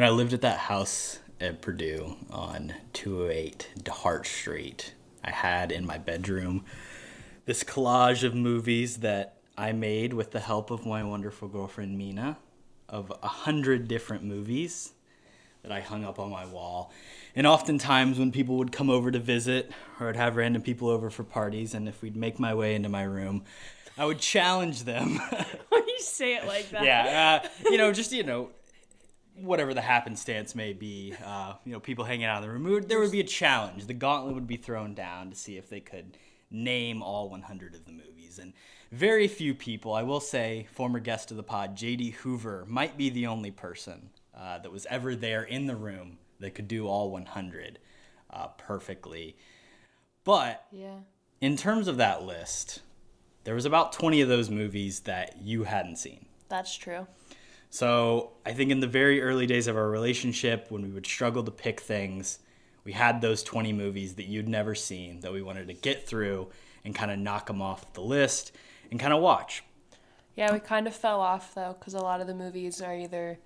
when I lived at that house at Purdue on 208 DeHart Street, I had in my bedroom this collage of movies that I made with the help of my wonderful girlfriend Mina, of 100 different movies that I hung up on my wall. And oftentimes when people would come over to visit, or I'd have random people over for parties, and if we'd make my way into my room, I would challenge them. When you say it like that. Yeah, whatever the happenstance may be, people hanging out in the room, there would be a challenge. The gauntlet would be thrown down to see if they could name all 100 of the movies. And very few people, I will say, former guest of the pod, J.D. Hoover, might be the only person that was ever there in the room that could do all 100 perfectly. But in terms of that list, there was about 20 of those movies that you hadn't seen. That's true. So I think in the very early days of our relationship, when we would struggle to pick things, we had those 20 movies that you'd never seen that we wanted to get through and kind of knock them off the list and kind of watch. Yeah, we kind of fell off, though, because a lot of the movies are either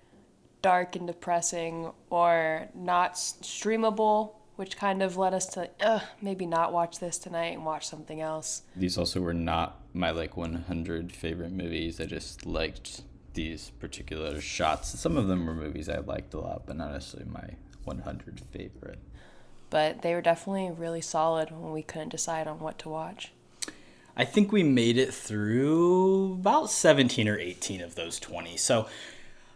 dark and depressing or not streamable, which kind of led us to maybe not watch this tonight and watch something else. These also were not my 100 favorite movies. I just liked these particular shots. Some of them were movies I liked a lot, but not necessarily my 100 favorite. But they were definitely really solid when we couldn't decide on what to watch. I think we made it through about 17 or 18 of those 20. So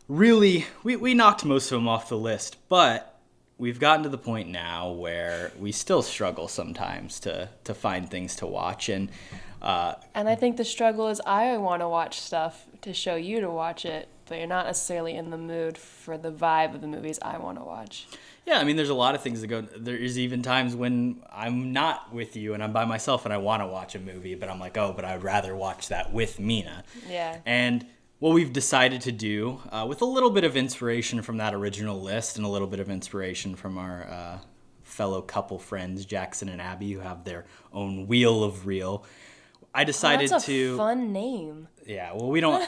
really, we knocked most of them off the list, but we've gotten to the point now where we still struggle sometimes to find things to watch. And I think the struggle is I want to watch stuff to show you to watch it, but you're not necessarily in the mood for the vibe of the movies I want to watch. Yeah, I mean, there's a lot of things that go. There's even times when I'm not with you and I'm by myself and I want to watch a movie, but I'm like, but I'd rather watch that with Mina. Yeah. And what we've decided to do, with a little bit of inspiration from that original list and a little bit of inspiration from our fellow couple friends, Jackson and Abbi, who have their own Wheel of Reel, I decided that's to... a fun name. Yeah, well, we don't...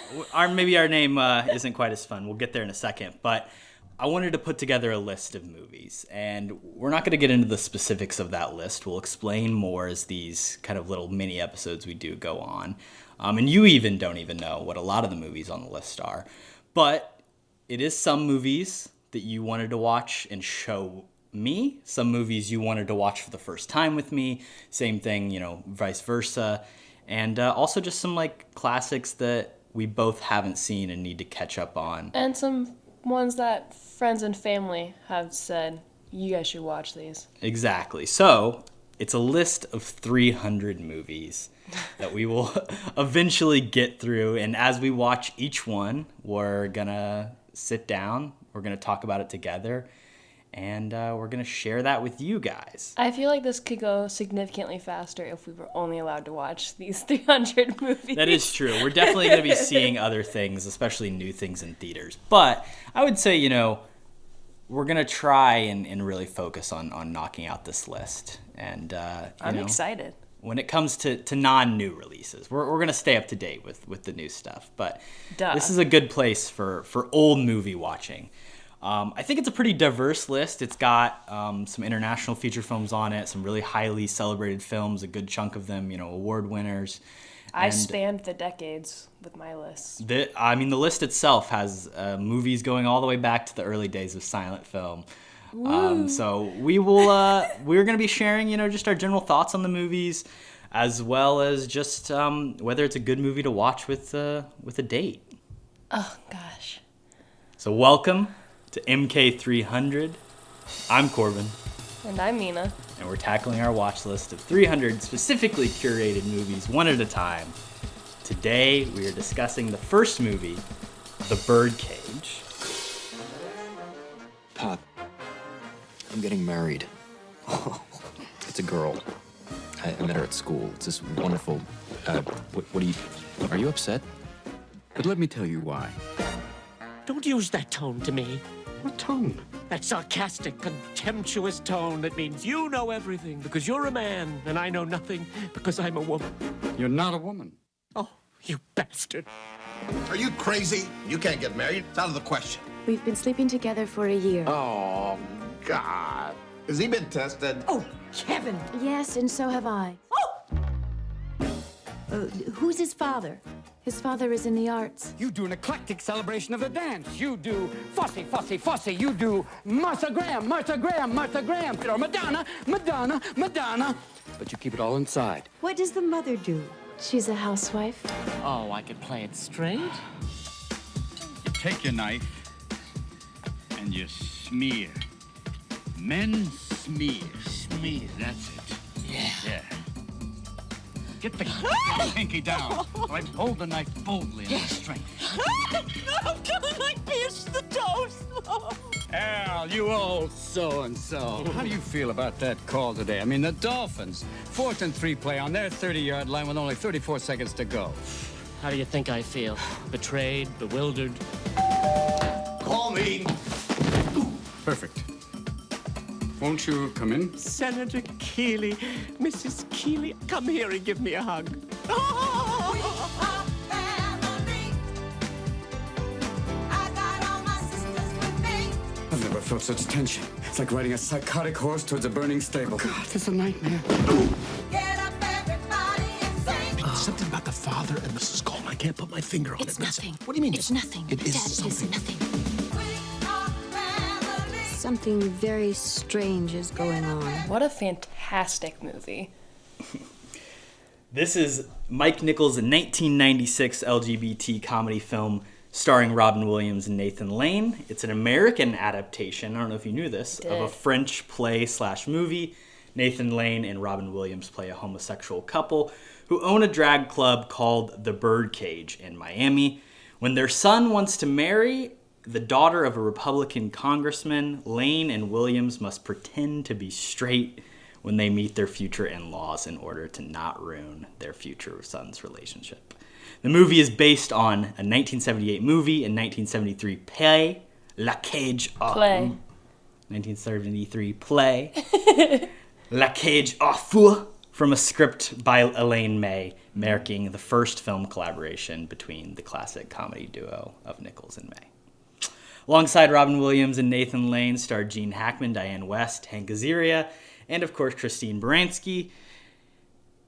maybe our name isn't quite as fun. We'll get there in a second. But I wanted to put together a list of movies. And we're not going to get into the specifics of that list. We'll explain more as these kind of little mini episodes we do go on. And you don't even know what a lot of the movies on the list are. But it is some movies that you wanted to watch and show me. Some movies you wanted to watch for the first time with me. Same thing, vice versa. And also just some classics that we both haven't seen and need to catch up on. And some ones that friends and family have said, you guys should watch these. Exactly. So it's a list of 300 movies that we will eventually get through. And as we watch each one, we're going to sit down. We're going to talk about it together. And we're going to share that with you guys. I feel like this could go significantly faster if we were only allowed to watch these 300 movies. That is true. We're definitely going to be seeing other things, especially new things in theaters. But I would say, we're going to try and really focus on knocking out this list. And I'm excited. When it comes to non-new releases, we're going to stay up to date with the new stuff. But This is a good place for old movie watching. I think it's a pretty diverse list. It's got some international feature films on it, some really highly celebrated films, a good chunk of them, award winners. I spanned the decades with my list. The list itself has movies going all the way back to the early days of silent film. So we're going to be sharing, just our general thoughts on the movies, as well as just whether it's a good movie to watch with a date. Oh, gosh. So welcome to MK300. I'm Korbin. And I'm Mina. And we're tackling our watch list of 300 specifically curated movies one at a time. Today, we are discussing the first movie, The Birdcage. Pop, I'm getting married. It's a girl. I met her at school. It's this wonderful... Are you upset? But let me tell you why. Don't use that tone to me. What tone? That sarcastic, contemptuous tone that means you know everything because you're a man and I know nothing because I'm a woman. You're not a woman. Oh, you bastard. Are you crazy? You can't get married. It's out of the question. We've been sleeping together for a year. Oh, God. Has he been tested? Oh, Kevin. Yes, and so have I. Who's his father? His father is in the arts. You do an eclectic celebration of the dance. You do fussy, fussy, fussy. You do Martha Graham, Martha Graham, Martha Graham. Or Madonna, Madonna, Madonna. But you keep it all inside. What does the mother do? She's a housewife. Oh, I could play it straight? You take your knife and you smear. Men smear. Smear, that's it. Yeah. Get the pinky down. While I hold the knife boldly and with strength. I'm gonna like pierce the toast. Al, you old so-and-so. How do you feel about that call today? I mean, the Dolphins, 4th and 3 play on their 30-yard line with only 34 seconds to go. How do you think I feel? Betrayed, bewildered? Call me. Perfect. Won't you come in? Senator Keeley, Mrs. Keeley, come here and give me a hug. I've never felt such tension. It's like riding a psychotic horse towards a burning stable. God, this is a nightmare. Something about the father and Mrs. Coleman. I can't put my finger on It's it. nothing. What do you mean? It's nothing. It is Dad, something. It is nothing. Something very strange is going on. What a fantastic movie. This is Mike Nichols' 1996 LGBT comedy film starring Robin Williams and Nathan Lane. It's an American adaptation, I don't know if you knew this, of a French play/movie. Nathan Lane and Robin Williams play a homosexual couple who own a drag club called the Birdcage in Miami. When their son wants to marry the daughter of a Republican congressman, Lane and Williams must pretend to be straight when they meet their future in-laws in order to not ruin their future son's relationship. The movie is based on a 1978 movie and 1973 play, La Cage aux... Play. 1973 play, La Cage aux Fous, from a script by Elaine May, marking the first film collaboration between the classic comedy duo of Nichols and May. Alongside Robin Williams and Nathan Lane starred Gene Hackman, Diane West, Hank Azaria, and of course Christine Baranski.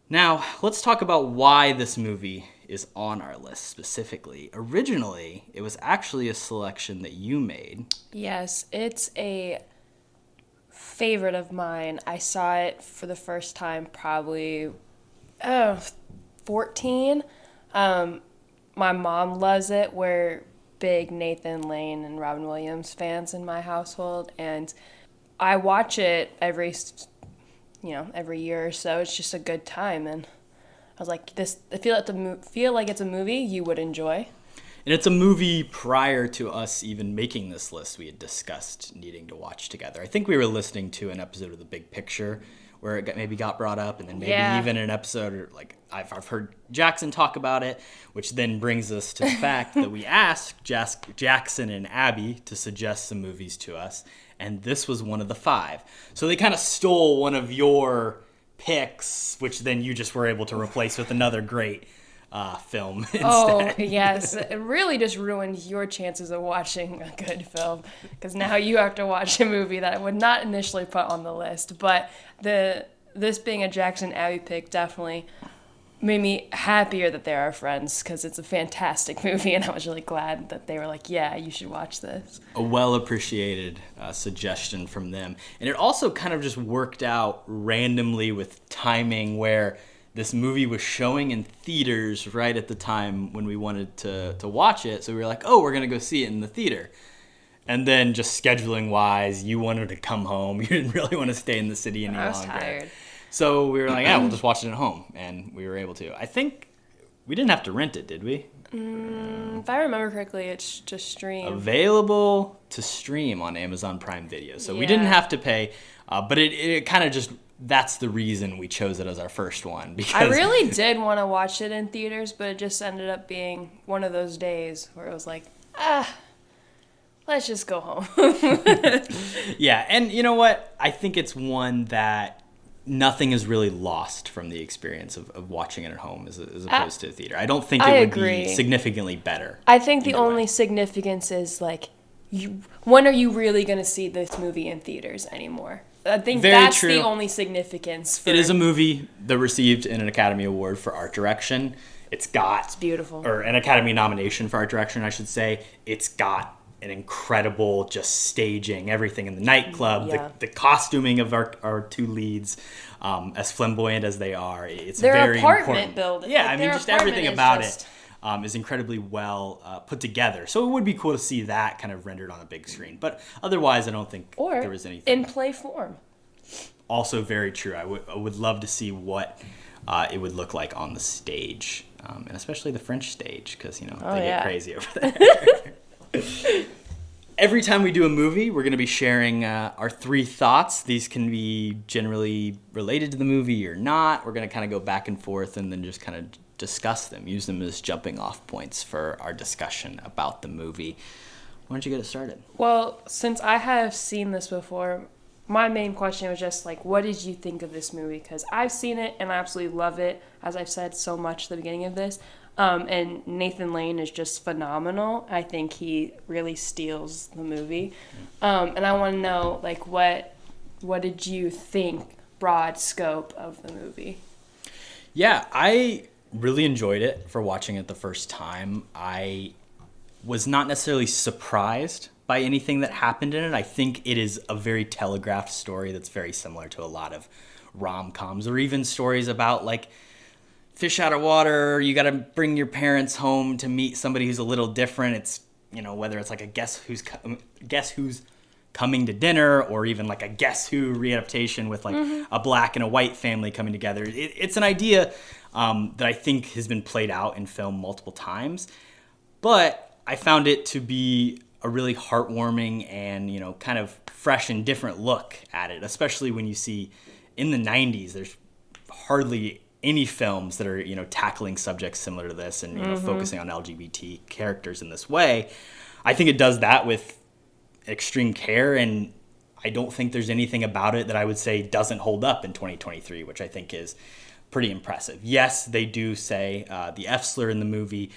Now, let's talk about why this movie is on our list specifically. Originally, it was actually a selection that you made. Yes, it's a favorite of mine. I saw it for the first time probably 14. My mom loves it. We're big Nathan Lane and Robin Williams fans in my household, and I watch it every year or so. It's just a good time, and I was like, I feel like it's a movie you would enjoy. And it's a movie prior to us even making this list we had discussed needing to watch together. I think we were listening to an episode of The Big Picture where it maybe got brought up, and then maybe even an episode, like I've heard Jackson talk about it, which then brings us to the fact that we asked Jackson and Abbi to suggest some movies to us, and this was one of the 5. So they kind of stole one of your picks, which then you just were able to replace with another great film instead. Oh, yes. It really just ruins your chances of watching a good film, because now you have to watch a movie that I would not initially put on the list. But this being a Jackson and Abbi pick definitely made me happier that they are friends, because it's a fantastic movie, and I was really glad that they were like, yeah, you should watch this. A well-appreciated suggestion from them. And it also kind of just worked out randomly with timing, where this movie was showing in theaters right at the time when we wanted to watch it. So we were like, oh, we're going to go see it in the theater. And then just scheduling-wise, you wanted to come home. You didn't really want to stay in the city any longer. I was tired. So we were like, yeah, we'll just watch it at home. And we were able to. I think we didn't have to rent it, did we? If I remember correctly, it's just stream. Available to stream on Amazon Prime Video. So we didn't have to pay. But it kind of just... That's the reason we chose it as our first one. Because I really did want to watch it in theaters, but it just ended up being one of those days where it was like, let's just go home. Yeah, and you know what? I think it's one that nothing is really lost from the experience of watching it at home as opposed to a theater. I don't think it would be significantly better. I think the only significance is, like, when are you really going to see this movie in theaters anymore? I think Very that's true. the only significance. It is a movie that received an Academy Award for art direction. It's beautiful. Or an Academy nomination for art direction, I should say. It's got an incredible just staging, everything in the nightclub, the costuming of our two leads, as flamboyant as they are. It's their very apartment important. building. Yeah, like, I mean, their just everything about just... it is incredibly well put together. So it would be cool to see that kind of rendered on a big screen. But otherwise, I don't think there was anything. In play form. Also very true. I would love to see what it would look like on the stage, and especially the French stage, because they get crazy over there. Every time we do a movie, we're going to be sharing our 3 thoughts. These can be generally related to the movie or not. We're going to kind of go back and forth and then just kind of discuss them, use them as jumping off points for our discussion about the movie. Why don't you get it started? Well, since I have seen this before, my main question was just like, what did you think of this movie? Because I've seen it and I absolutely love it, as I've said so much at the beginning of this. And Nathan Lane is just phenomenal. I think he really steals the movie. And I want to know, like, what did you think, broad scope of the movie? Yeah, I really enjoyed it for watching it the first time. I was not necessarily surprised by anything that happened in it. I think it is a very telegraphed story that's very similar to a lot of rom-coms, or even stories about, like, fish out of water, you got to bring your parents home to meet somebody who's a little different. It's, whether it's like a guess who's coming to dinner, or even like a Guess Who readaptation with like a black and a white family coming together. It's an idea that I think has been played out in film multiple times, but I found it to be a really heartwarming and, kind of fresh and different look at it, especially when you see in the 90s, there's hardly any films that are, tackling subjects similar to this and, focusing on LGBT characters in this way. I think it does that with extreme care, and I don't think there's anything about it that I would say doesn't hold up in 2023, which I think is pretty impressive. Yes, they do say the F slur in the movie,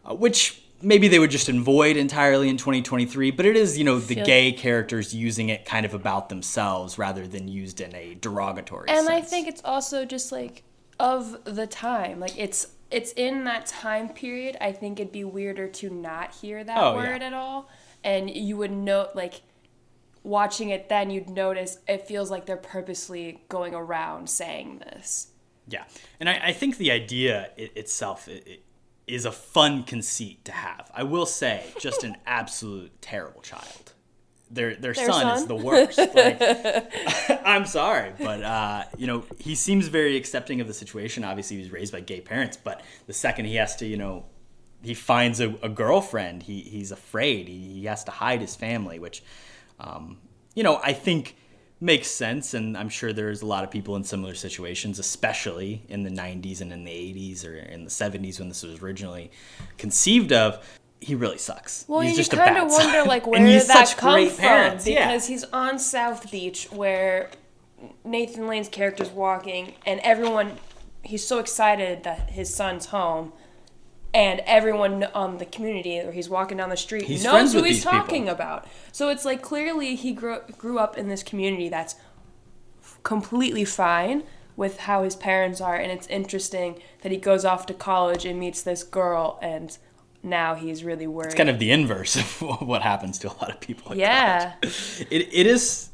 which maybe they would just avoid entirely in 2023, but it is, the gay characters using it kind of about themselves rather than used in a derogatory sense. And I think it's also just like of the time. Like it's in that time period. I think it'd be weirder to not hear that word at all. And you would note, like, watching it then, you'd notice it feels like they're purposely going around saying this. Yeah. And I think the idea itself is a fun conceit to have. I will say, just an absolute terrible child. Their son is the worst. Like, I'm sorry, but he seems very accepting of the situation. Obviously, he was raised by gay parents, but the second he has to, he finds a girlfriend, he's afraid. He has to hide his family, which, I think makes sense. And I'm sure there's a lot of people in similar situations, especially in the 90s and in the 80s or in the 70s when this was originally conceived of. He really sucks. Well, he's you just kind a bad of wonder, son. like, where and did he's that such come great from? parents. Because he's on South Beach, where Nathan Lane's character's walking, and he's so excited that his son's home, and everyone on the community, or he's walking down the street, knows who he's talking about. So it's like, clearly he grew up in this community that's completely fine with how his parents are, and it's interesting that he goes off to college and meets this girl, and now he's really worried. It's kind of the inverse of what happens to a lot of people. Yeah. It is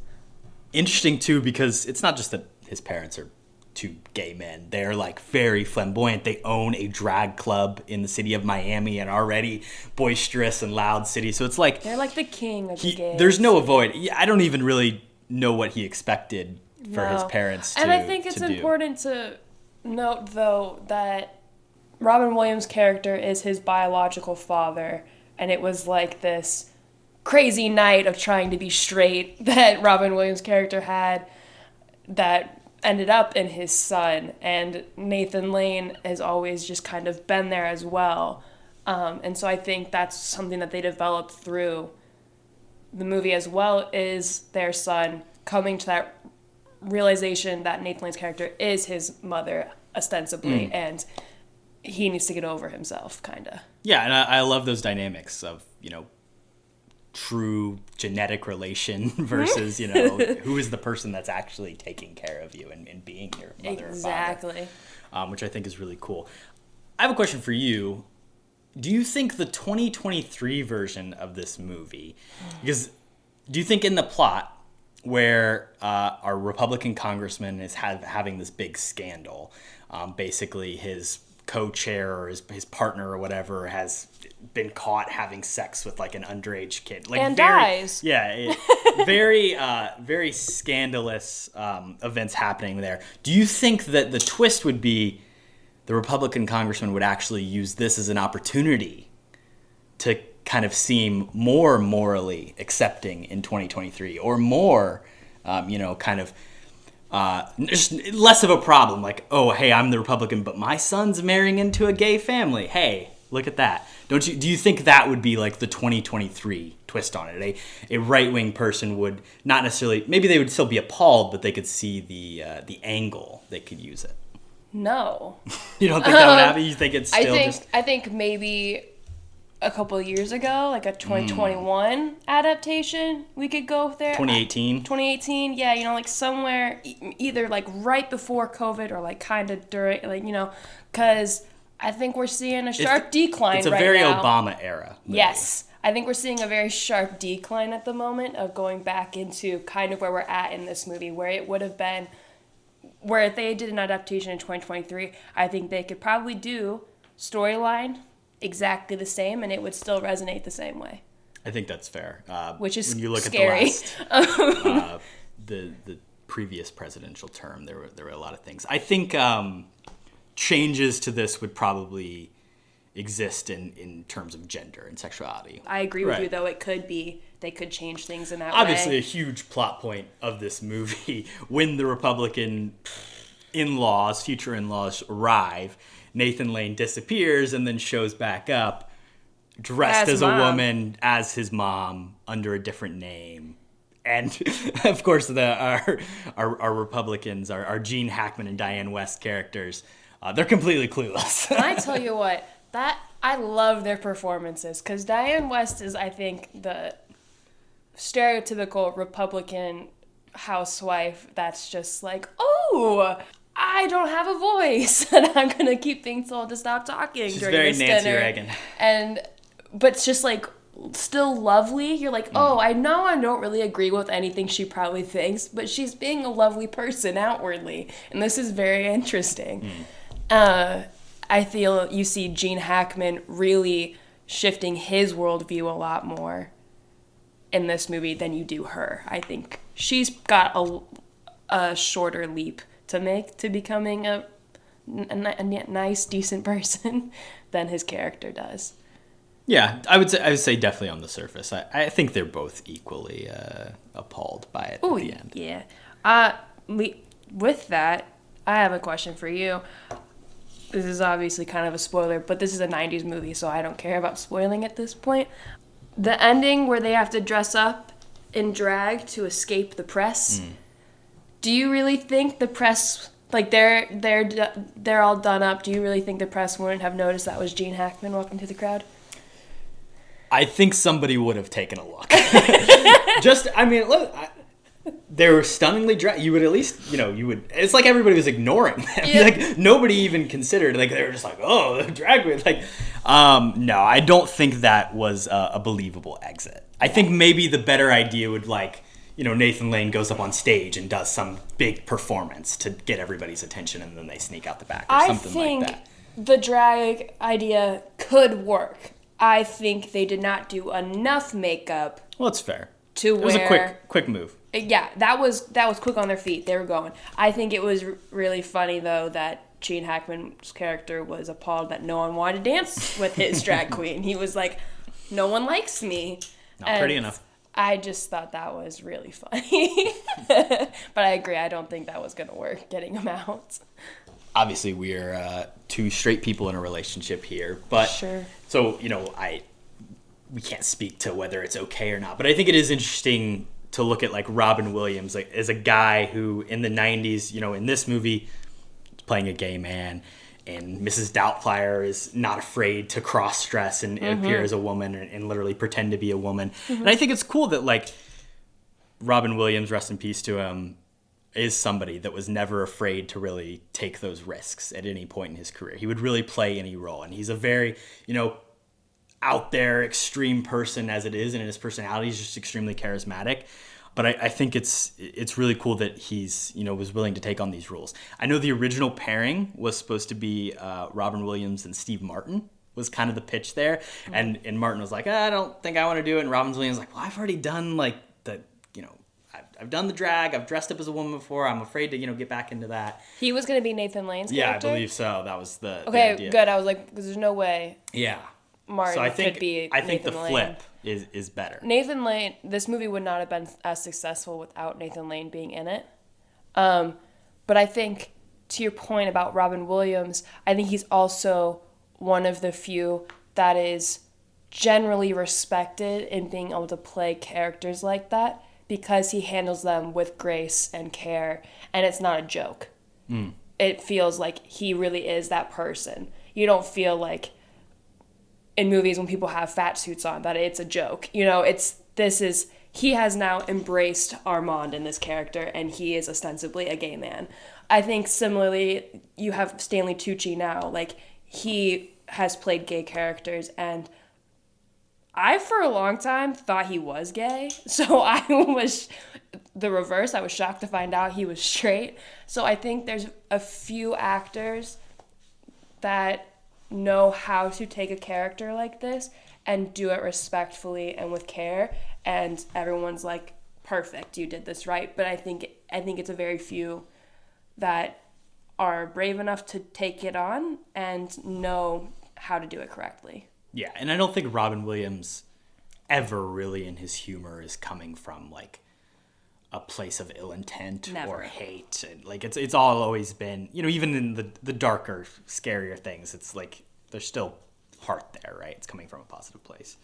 interesting, too, because it's not just that his parents are two gay men. They're, like, very flamboyant. They own a drag club in the city of Miami, an already boisterous and loud city. So it's like... They're like the king of the gays. There's no avoid. I don't even really know what he expected for his parents to do. And I think it's important to note, though, that Robin Williams' character is his biological father, and it was like this crazy night of trying to be straight that Robin Williams' character had that ended up in his son, and Nathan Lane has always just kind of been there as well. And so I think that's something that they developed through the movie as well, is their son coming to that realization that Nathan Lane's character is his mother, ostensibly, and he needs to get over himself, kind of. Yeah, and I love those dynamics of, true genetic relation versus, you know, who is the person that's actually taking care of you and being your mother Exactly. or father, which I think is really cool. I have a question for you. Do you think the 2023 version of this movie, because do you think in the plot where our Republican congressman is having this big scandal, basically his co-chair or his partner or whatever has been caught having sex with like an underage kid, like and very, dies. Yeah, very scandalous events happening there. Do you think that the twist would be the Republican congressman would actually use this as an opportunity to kind of seem more morally accepting in 2023, or more, kind of just less of a problem? Like, oh, hey, I'm the Republican, but my son's marrying into a gay family. Hey, look at that. Do you think that would be like the 2023 twist on it? A right-wing person would not necessarily, maybe they would still be appalled, but they could see the angle they could use it. No. You don't think that would happen? You think it's still I think maybe a couple of years ago, like a 2021 adaptation, we could go there. 2018, yeah, like somewhere either like right before COVID or like kind of during, because I think we're seeing a sharp decline right now. It's a very Obama era movie. Yes. I think we're seeing a very sharp decline at the moment of going back into kind of where we're at in this movie, where it would have been, where if they did an adaptation in 2023, I think they could probably do storyline exactly the same and it would still resonate the same way. I think that's fair. Which is when you look scary. At the the previous presidential term, there were a lot of things. I think changes to this would probably exist in terms of gender and sexuality. I agree with you, though. It could be, they could change things in that Obviously, way. a huge plot point of this movie, when the Republican future in-laws arrive, Nathan Lane disappears and then shows back up dressed as a woman, as his mom, under a different name. And of course, our Republicans, our Gene Hackman and Diane West characters, they're completely clueless. And I tell you what, I love their performances, because Diane West is, I think, the stereotypical Republican housewife that's just like, oh, I don't have a voice, and I'm gonna keep being told to stop talking. She's during very this Nancy dinner. Reagan. But it's just like still lovely. You're like, oh, I know I don't really agree with anything she probably thinks, but she's being a lovely person outwardly, and this is very interesting. I feel you see Gene Hackman really shifting his worldview a lot more in this movie than you do her. I think she's got a shorter leap to make to becoming a nice, decent person than his character does. Yeah, I would say definitely on the surface. I think they're both equally appalled by it at the end. Yeah. With that, I have a question for you. This is obviously kind of a spoiler, but this is a 90s movie, so I don't care about spoiling at this point. The ending where they have to dress up in drag to escape the press. Do you really think the press, like they're all done up, do you really think the press wouldn't have noticed that was Gene Hackman walking through the crowd? I think somebody would have taken a look. Look, they were stunningly dressed. You would at least, it's like everybody was ignoring them. Yeah. Like, nobody even considered, like, they were just like, oh, the drag queen. Like, no, I don't think that was a believable exit. I think maybe the better idea would, Nathan Lane goes up on stage and does some big performance to get everybody's attention, and then they sneak out the back or something like that. I think the drag idea could work. I think they did not do enough makeup. Well, it's fair. It was a quick move. Yeah, that was quick on their feet. They were going. I think it was really funny, though, that Gene Hackman's character was appalled that no one wanted to dance with his drag queen. He was like, no one likes me. Not pretty enough. I just thought that was really funny. But I agree. I don't think that was going to work, getting him out. Obviously, we're two straight people in a relationship here. But sure. So, we can't speak to whether it's okay or not. But I think it is interesting to look at, like, Robin Williams, like, as a guy who in the 90s, in this movie, is playing a gay man. and Mrs. Doubtfire is not afraid to cross-dress and appear as a woman and literally pretend to be a woman. And I think it's cool that, like, Robin Williams, rest in peace to him, is somebody that was never afraid to really take those risks at any point in his career. He would really play any role. And he's a very, out there, extreme person as it is, and his personality is just extremely charismatic. But I think it's really cool that he's, was willing to take on these roles. I know the original pairing was supposed to be Robin Williams and Steve Martin was kind of the pitch there. And Martin was like, I don't think I want to do it. And Robin Williams was like, well, I've already done I've done the drag. I've dressed up as a woman before. I'm afraid to, get back into that. He was going to be Nathan Lane's character? Yeah, I believe so. That was the Okay, idea. good. I was like, because there's no way. Yeah. Martin could be I think Nathan the Lane. flip is better. Nathan Lane, this movie would not have been as successful without Nathan Lane being in it. But I think, to your point about Robin Williams, I think he's also one of the few that is generally respected in being able to play characters like that because he handles them with grace and care, and it's not a joke. It feels like he really is that person. You don't feel like in movies when people have fat suits on that it's a joke. He has now embraced Armand in this character, and he is ostensibly a gay man. I think similarly, you have Stanley Tucci now. Like, he has played gay characters, and I, for a long time, thought he was gay. So I was the reverse. I was shocked to find out he was straight. So I think there's a few actors that know how to take a character like this and do it respectfully and with care. And everyone's like, perfect, you did this right. But I think it's a very few that are brave enough to take it on and know how to do it correctly. Yeah, and I don't think Robin Williams ever really in his humor is coming from like a place of ill intent or hate. And, like it's all always been, even in the darker, scarier things, it's like there's still heart there, right? It's coming from a positive place.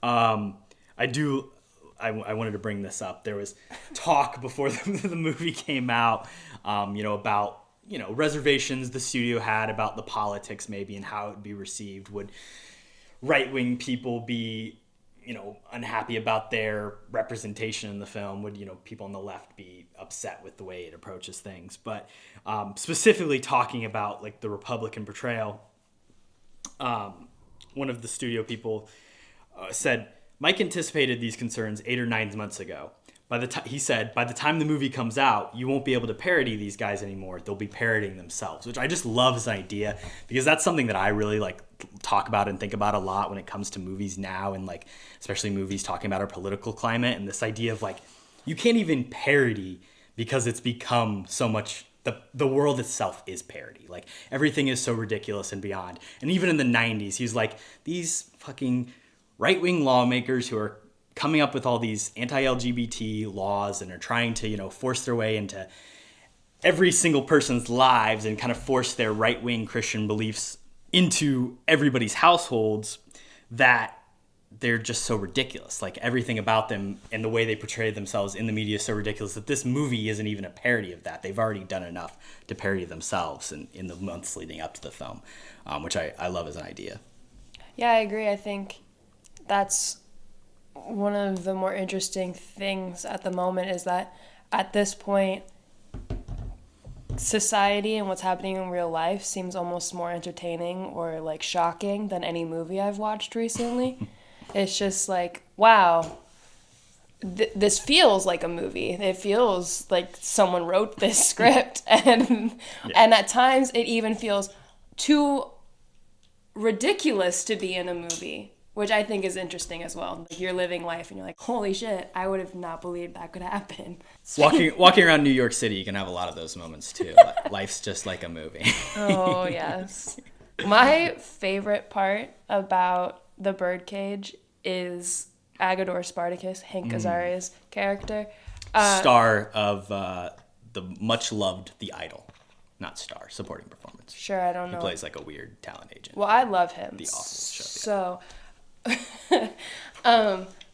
I wanted to bring this up. There was talk before the movie came out, about reservations the studio had about the politics maybe and how it would be received. Would right-wing people be, unhappy about their representation in the film? Would, people on the left be upset with the way it approaches things? But specifically talking about like the Republican portrayal, one of the studio people said, Mike anticipated these concerns 8 or 9 months ago. He said, by the time the movie comes out, you won't be able to parody these guys anymore. They'll be parodying themselves, which I just love as an idea because that's something that I really like talk about and think about a lot when it comes to movies now, and like especially movies talking about our political climate and this idea of like you can't even parody because it's become so much. The world itself is parody. Like everything is so ridiculous and beyond. And even in the 90s, he's like, these fucking right-wing lawmakers who are coming up with all these anti-LGBT laws and are trying to, force their way into every single person's lives and kind of force their right-wing Christian beliefs into everybody's households, that they're just so ridiculous. Like everything about them and the way they portray themselves in the media is so ridiculous that this movie isn't even a parody of that. They've already done enough to parody themselves in the months leading up to the film, which I love as an idea. Yeah, I agree. I think that's one of the more interesting things at the moment is that at this point, society and what's happening in real life seems almost more entertaining or like shocking than any movie I've watched recently. It's just like, wow, this feels like a movie. It feels like someone wrote this script, and at times it even feels too ridiculous to be in a movie, which I think is interesting as well. Like you're living life and you're like, holy shit, I would have not believed that could happen. Walking around New York City, you can have a lot of those moments too. Life's just like a movie. Oh, yes. My favorite part about the Birdcage is Agador Spartacus, Hank Azaria's character. Star of the much-loved The Idol. Not star, supporting performance. Sure, I don't know. He plays like a weird talent agent. Well, I love him. The awful show. So...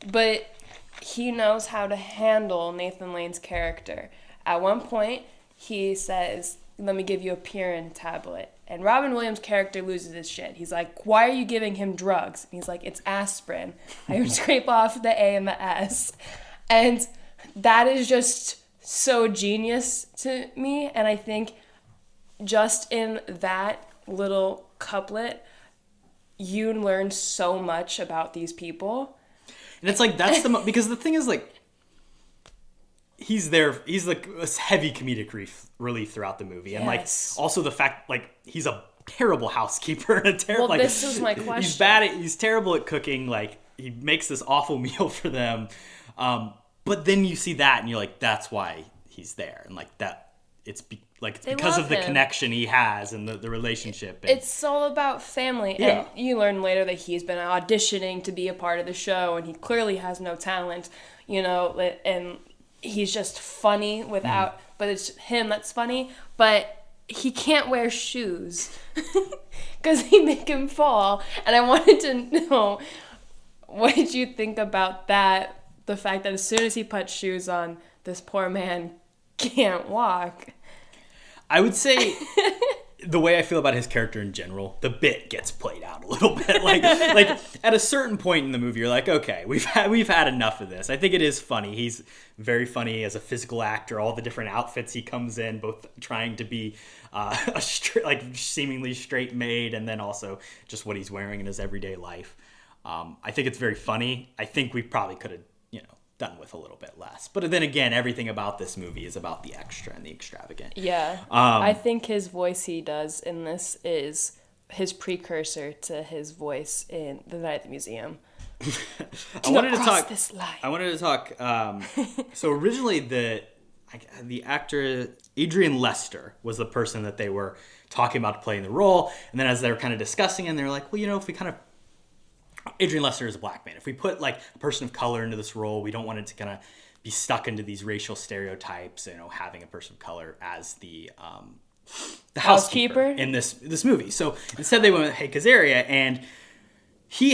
but he knows how to handle Nathan Lane's character. At one point, he says, let me give you a Pirin tablet. And Robin Williams' character loses his shit. He's like, why are you giving him drugs? And he's like, it's aspirin. I would scrape off the A and the S. And that is just so genius to me. And I think just in that little couplet, you learn so much about these people. And it's like, that's because the thing is, like, he's like a heavy comedic relief throughout the movie. And like, also the fact, like, he's a terrible housekeeper and a terrible, like, this was my question. He's terrible at cooking. Like, he makes this awful meal for them. But then you see that and you're like, that's why he's there. And like that, it's because of the connection he has and the relationship. And it's all about family. Yeah. And you learn later that he's been auditioning to be a part of the show and he clearly has no talent, you know, and he's just funny without, but it's him that's funny, but he can't wear shoes because he make him fall. And I wanted to know, what did you think about that? The fact that as soon as he puts shoes on, this poor man can't walk. I would say the way I feel about his character in general, the bit gets played out a little bit. Like at a certain point in the movie, you're like, okay, we've had enough of this. I think it is funny. He's very funny as a physical actor. All the different outfits he comes in, both trying to be seemingly straight made, and then also just what he's wearing in his everyday life. I think it's very funny. I think we probably could have, done with a little bit less. But then again, everything about this movie is about the extra and the extravagant. Yeah. I think his voice he does in this is his precursor to his voice in The Night at the Museum. I wanted to talk. So originally the actor Adrian Lester was the person that they were talking about playing the role. And then as they were kind of discussing it, they were like, well, if we kind of, Adrian Lester is a black man. If we put like a person of color into this role, we don't want it to kind of be stuck into these racial stereotypes, having a person of color as the housekeeper in this movie. So instead they went with Hank Azaria, and he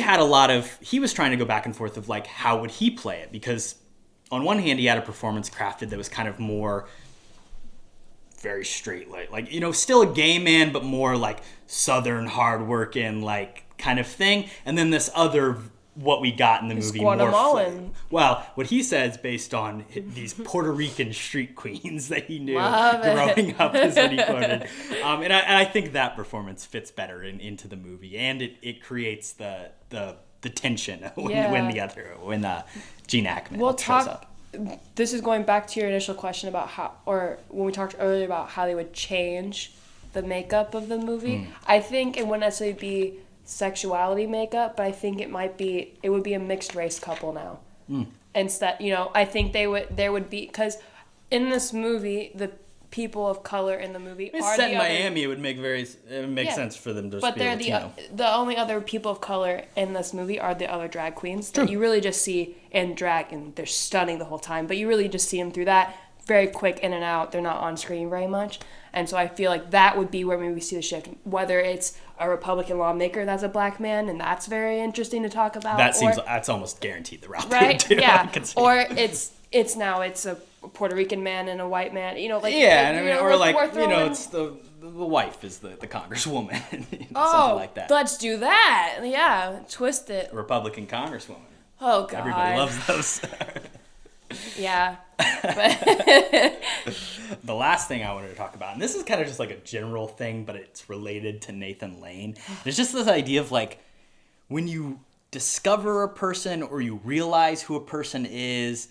was trying to go back and forth of like, how would he play it? Because on one hand, he had a performance crafted that was kind of more very straight, like still a gay man, but more like Southern, hardworking, like kind of thing. And then this other, what we got in the movie, Guatemalan. Well, what he says based on these Puerto Rican street queens that he knew growing up is what he quoted. And I think that performance fits better into the movie, and it creates the tension when Gene Hackman shows up. This is going back to your initial question about when we talked earlier about how they would change the makeup of the movie. I think it wouldn't necessarily be sexuality makeup, but I think it would be a mixed race couple now. Instead, I think there would be, because in this movie, the people of color in the movie are set in Miami. It would make sense for them to. But they're the only other people of color in this movie are the other drag queens that you really just see in drag, and they're stunning the whole time. But you really just see them through that, very quick in and out. They're not on screen very much, and so I feel like that would be where maybe we see the shift. Whether it's a Republican lawmaker that's a black man, and that's very interesting to talk about. That's almost guaranteed the route. Right? Too, yeah. Or it's a Puerto Rican man and a white man. It's the wife is the congresswoman. Something like that. Let's do that. Yeah, twist it. Republican congresswoman. Oh God. Everybody loves those. Yeah. The last thing I wanted to talk about, and this is kind of just like a general thing, but it's related to Nathan Lane. There's just this idea of like, when you discover a person or you realize who a person is,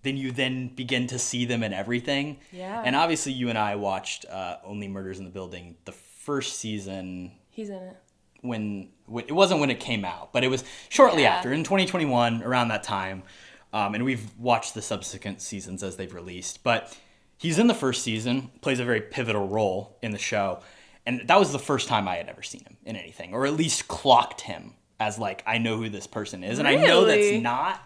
then you begin to see them in everything. Yeah. And obviously you and I watched Only Murders in the Building, the first season. He's in it. When it wasn't when it came out, but it was shortly after, in 2021, around that time. And we've watched the subsequent seasons as they've released. But he's in the first season, plays a very pivotal role in the show. And that was the first time I had ever seen him in anything, or at least clocked him as like, I know who this person is. And I know that's not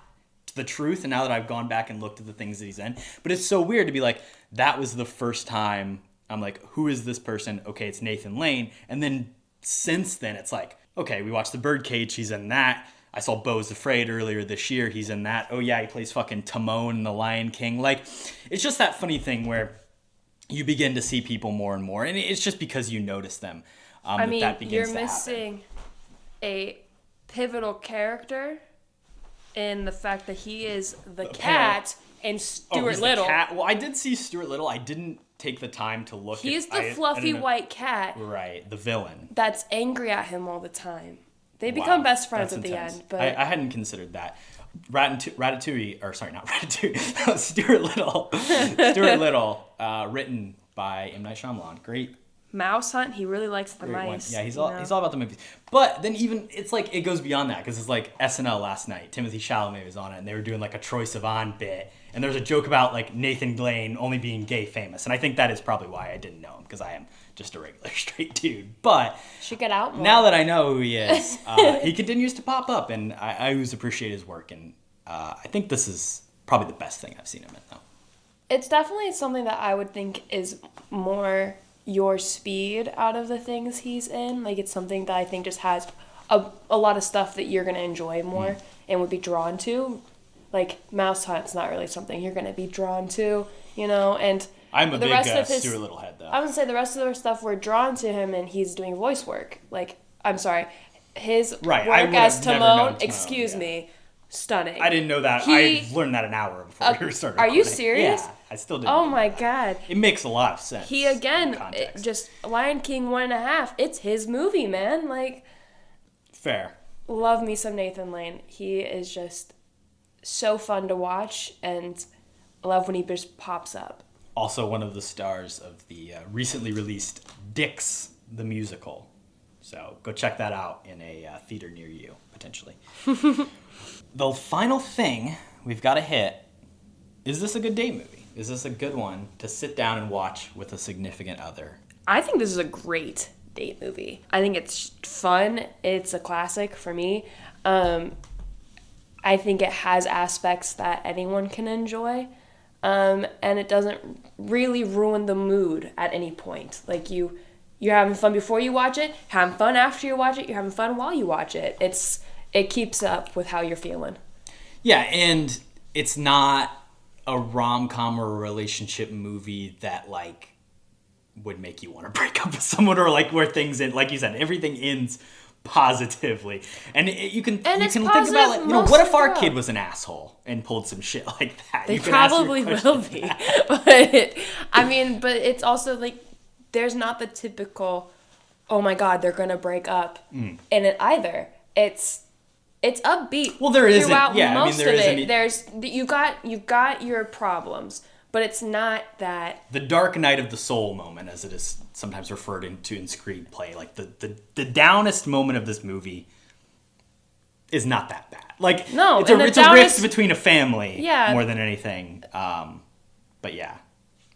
the truth, and now that I've gone back and looked at the things that he's in. But it's so weird to be like, that was the first time I'm like, who is this person? Okay, it's Nathan Lane. And then since then, it's like, okay, we watched The Birdcage, he's in that. I saw Beau's Afraid earlier this year, he's in that. Oh yeah, he plays fucking Timon in The Lion King. Like, it's just that funny thing where you begin to see people more and more, and it's just because you notice them. I mean, that begins you're to happen. missing a pivotal character in the fact that he is the cat and Stuart he's Little. The cat. Well, I did see Stuart Little. I didn't take the time to look. He's the fluffy white cat. Right, the villain. That's angry at him all the time. They become best friends That's at intense. the end. But I hadn't considered that. Ratatouille, or sorry, not Ratatouille. Stuart Little. Stuart Little, written by M. Night Shyamalan. Great. Mouse Hunt, he really likes the Great one. mice. Yeah, he's all about the movies. But then even it's like it goes beyond that because it's like SNL last night. Timothy Chalamet was on it, and they were doing like a Troye Sivan bit, and there's a joke about like Nathan Lane only being gay famous, and I think that is probably why I didn't know him because I am just a regular straight dude. But should get out more. Now that I know who he is, he continues to pop up, and I always appreciate his work, and I think this is probably the best thing I've seen him in though. It's definitely something that I would think is more your speed out of the things he's in. Like, it's something that I think just has a lot of stuff that you're going to enjoy more and would be drawn to. Like, Mouse Hunt's not really something you're going to be drawn to, you know? And I'm a the big rest of his, Stuart Little head, though. I would say the rest of the stuff we're drawn to him, and he's doing voice work. Like, I'm sorry, his Right, work as Timon, Timon, me, stunning. I didn't know that. I learned that an hour before we started Are you recording. serious? Yeah, I still didn't. Oh my god. It makes a lot of sense. He again, just Lion King 1.5. It's his movie, man. Like, fair. Love me some Nathan Lane. He is just so fun to watch, and I love when he just pops up. Also one of the stars of the recently released Dix the Musical. So go check that out in a theater near you, potentially. The final thing we've got to hit, is this a good date movie? Is this a good one to sit down and watch with a significant other? I think this is a great date movie. I think it's fun. It's a classic for me. I think it has aspects that anyone can enjoy. And it doesn't really ruin the mood at any point. Like, you're having fun before you watch it, having fun after you watch it, you're having fun while you watch it. It keeps up with how you're feeling. Yeah, and it's not a rom-com or a relationship movie that, like, would make you want to break up with someone, or, like, where things end, like you said, everything ends positively. And you can think about, like, you know, what if our kid was an asshole and pulled some shit like that? They probably will be. But, I mean, but it's also, like, there's not the typical, oh my god, they're going to break up in it either. It's upbeat. Well, there isn't. Throughout Yeah, most I mean, there of it. isn't. You've got your problems, but it's not that. The dark night of the soul moment, as it is sometimes referred to in screenplay, like the downest moment of this movie is not that bad. Like, no, it's a rift between a family more than anything. But yeah,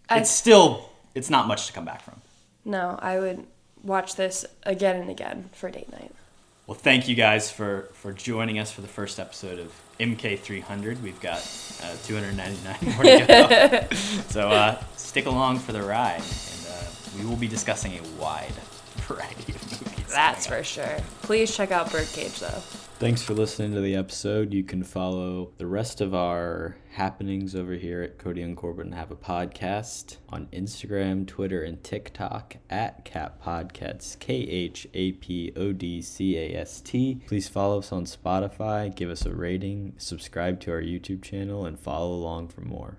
it's not much to come back from. No, I would watch this again and again for date night. Well, thank you guys for joining us for the first episode of MK300. We've got 299 more to go. So stick along for the ride, and we will be discussing a wide variety of movies. That's for sure. Please check out Birdcage, though. Thanks for listening to the episode. You can follow the rest of our happenings over here at Kody and Korbin Have a Podcast on Instagram, Twitter, and TikTok at KHAP Podcasts, KHAPODCAST. Please follow us on Spotify, give us a rating, subscribe to our YouTube channel, and follow along for more.